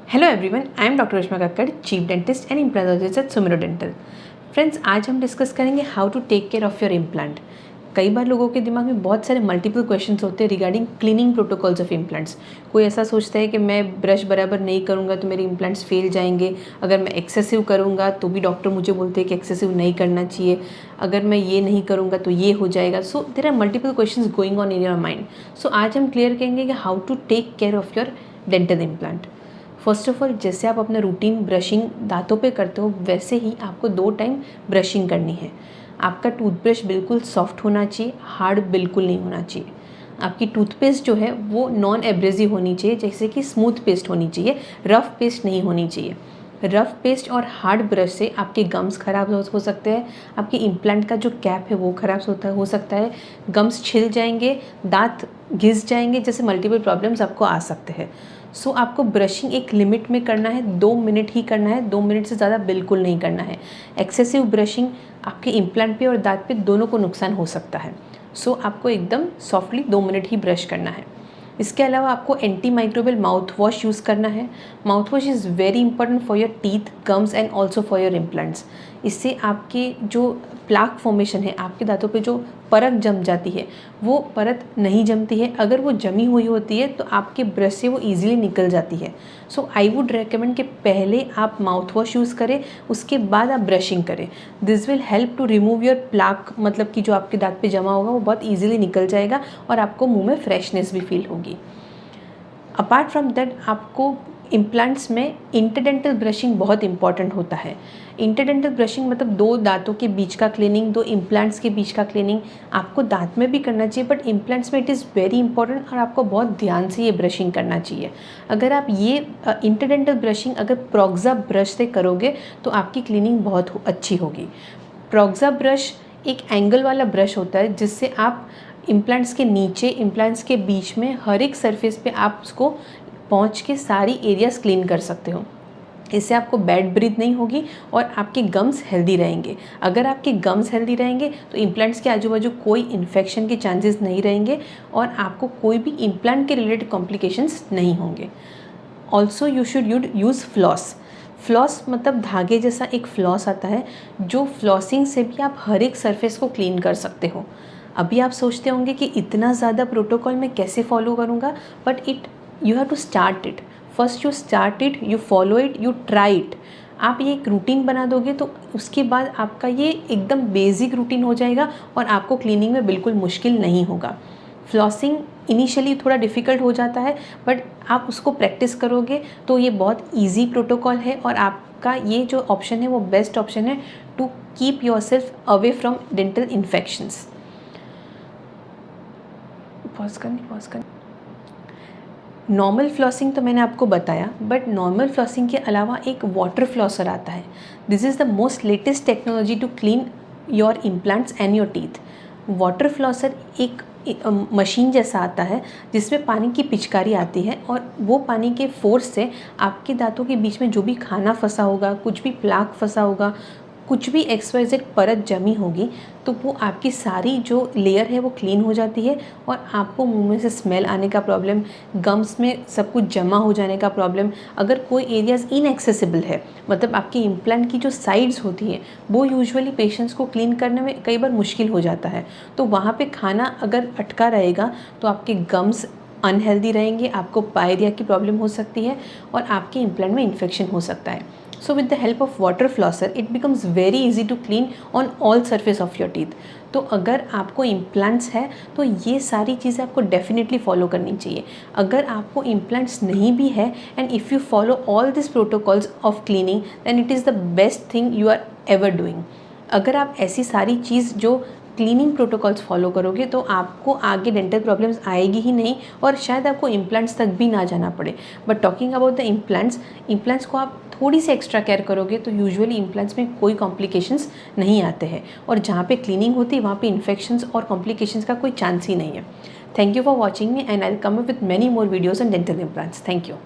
Hello everyone, I am doctor Rashma Kakkar, chief dentist and implantologist at सुमिरो dental. Friends, आज हम discuss करेंगे how to take care of your implant. कई बार लोगों के दिमाग में बहुत सारे मल्टीपल क्वेश्चंस होते हैं regarding cleaning protocols of implants. कोई ऐसा सोचता है कि मैं ब्रश बराबर नहीं करूँगा तो मेरे इम्प्लांट्स फेल जाएंगे, अगर मैं एक्सेसिव करूँगा तो भी डॉक्टर मुझे बोलते हैं कि एक्सेसिव नहीं करना चाहिए, अगर मैं ये नहीं करूँगा तो ये हो जाएगा। So there are multiple questions going on in your mind. So आज हम क्लियर करेंगे कि how to take care of your dental implant. First of all, जैसे आप अपना रूटीन ब्रशिंग दांतों पे करते हो वैसे ही आपको 2 टाइम ब्रशिंग करनी है। आपका टूथब्रश बिल्कुल सॉफ्ट होना चाहिए, हार्ड बिल्कुल नहीं होना चाहिए। आपकी टूथपेस्ट जो है वो नॉन एब्रेसिव होनी चाहिए, जैसे कि स्मूथ पेस्ट होनी चाहिए, रफ़ पेस्ट नहीं होनी चाहिए। रफ़ पेस्ट और हार्ड ब्रश से आपके गम्स ख़राब हो सकते हैं, आपके इम्प्लांट का जो कैप है वो ख़राब हो सकता है, गम्स छिल जाएंगे, दांत घिस जाएंगे, जैसे मल्टीपल प्रॉब्लम्स आपको आ सकते हैं। सो आपको ब्रशिंग एक लिमिट में करना है, 2 मिनट ही करना है, 2 मिनट से ज़्यादा बिल्कुल नहीं करना है। एक्सेसिव ब्रशिंग आपके इम्प्लांट पे और दांत पे दोनों को नुकसान हो सकता है। सो आपको एकदम सॉफ्टली 2 मिनट ही ब्रश करना है। इसके अलावा आपको anti microbial mouth wash use करना है। Mouth wash is very important for your teeth, gums and also for your implants. इससे आपके जो प्लाक फॉर्मेशन है, आपके दांतों पे जो परत जम जाती है वो परत नहीं जमती है। अगर वो जमी हुई होती है तो आपके ब्रश से वो ईजिली निकल जाती है। सो आई वुड रेकमेंड कि पहले आप माउथ वॉश यूज़ करें, उसके बाद आप ब्रशिंग करें। This will help to remove your plaque, मतलब कि जो आपके दांत पे जमा होगा वो बहुत ईजिली निकल जाएगा और आपको मुंह में फ्रेशनेस भी फील होगी। अपार्ट फ्रॉम दैट, आपको इम्प्लांट्स में इंटरडेंटल ब्रशिंग बहुत इंपॉर्टेंट होता है। इंटरडेंटल ब्रशिंग मतलब 2 दांतों के बीच का क्लीनिंग, 2 इम्प्लांट्स के बीच का क्लीनिंग आपको दांत में भी करना चाहिए, बट इम्प्लांट्स में इट इज़ वेरी इंपॉर्टेंट और आपको बहुत ध्यान से ये ब्रशिंग करना चाहिए। अगर आप ये इंटरडेंटल ब्रशिंग अगर प्रोक्सा ब्रश से करोगे तो आपकी क्लीनिंग बहुत अच्छी होगी। प्रोक्सा ब्रश एक एंगल वाला ब्रश होता है जिससे आप इम्प्लांट्स के नीचे, इम्प्लांट्स के बीच में हर एक सरफेस पे आप उसको पहुँच के सारी एरियाज़ क्लीन कर सकते हो। इससे आपको बैड ब्रीथ नहीं होगी और आपके गम्स हेल्दी रहेंगे। अगर आपके गम्स हेल्दी रहेंगे तो इम्प्लांट्स के आजू बाजू कोई इन्फेक्शन के चांसेस नहीं रहेंगे और आपको कोई भी इम्प्लांट के रिलेटेड कॉम्प्लिकेशंस नहीं होंगे। Also you should use floss. Floss मतलब धागे जैसा एक फ्लॉस आता है, जो फ्लॉसिंग से भी आप हर एक सरफेस को क्लीन कर सकते हो। अभी आप सोचते होंगे कि इतना ज़्यादा प्रोटोकॉल मैं कैसे फॉलो करूँगा, but you have to start it. First you start it, you follow it, you try it. आप ये एक रूटीन बना दोगे तो उसके बाद आपका ये एकदम बेसिक रूटीन हो जाएगा और आपको क्लीनिंग में बिल्कुल मुश्किल नहीं होगा। फ्लॉसिंग इनिशियली थोड़ा डिफ़िकल्ट हो जाता है, बट आप उसको प्रैक्टिस करोगे तो ये बहुत ईजी प्रोटोकॉल है और आपका ये जो ऑप्शन है वो बेस्ट ऑप्शन है to keep yourself away from dental infections. Pause करनी। नॉर्मल फ्लॉसिंग तो मैंने आपको बताया, बट नॉर्मल फ्लॉसिंग के अलावा एक वाटर फ्लॉसर आता है। This is the most latest technology to clean your implants and your teeth. Water flosser एक मशीन जैसा आता है जिसमें पानी की पिचकारी आती है और वो पानी के फोर्स से आपके दांतों के बीच में जो भी खाना फंसा होगा, कुछ भी प्लाक फंसा होगा, कुछ भी XYZ परत जमी होगी, तो वो आपकी सारी जो लेयर है वो क्लीन हो जाती है और आपको मुंह में से स्मेल आने का प्रॉब्लम, गम्स में सब कुछ जमा हो जाने का प्रॉब्लम, अगर कोई एरियाज़ इनएक्सेसिबल है, मतलब आपके इम्प्लांट की जो साइड्स होती हैं वो यूजुअली पेशेंट्स को क्लीन करने में कई बार मुश्किल हो जाता है, तो वहाँ पे खाना अगर अटका रहेगा तो आपके गम्स अनहेल्दी रहेंगे, आपको पायरिया की प्रॉब्लम हो सकती है और आपके इम्प्लांट में इन्फेक्शन हो सकता है। So with the help of water flosser, it becomes very easy to clean on all surface of your teeth. तो अगर आपको इम्प्लांट्स है तो ये सारी चीज़ें आपको डेफिनेटली फॉलो करनी चाहिए। अगर आपको इम्प्लांट्स नहीं भी है and if you follow all this protocols of cleaning, then it is the best thing you are ever doing. अगर आप ऐसी सारी चीज़ जो क्लीनिंग प्रोटोकॉल्स फॉलो करोगे तो आपको आगे डेंटल प्रॉब्लम्स आएगी ही नहीं और शायद आपको इम्प्लांट्स तक भी ना जाना पड़े। But talking about the implants को आप थोड़ी सी एक्स्ट्रा केयर करोगे तो यूजुअली इम्प्लांट्स में कोई कॉम्प्लिकेशंस नहीं आते हैं और जहाँ पे क्लीनिंग होती है वहाँ पे इन्फेक्शंस और कॉम्प्लिकेशंस का कोई चांस ही नहीं है। Thank you for watching me and I will come up with many more videos on dental implants. Thank you.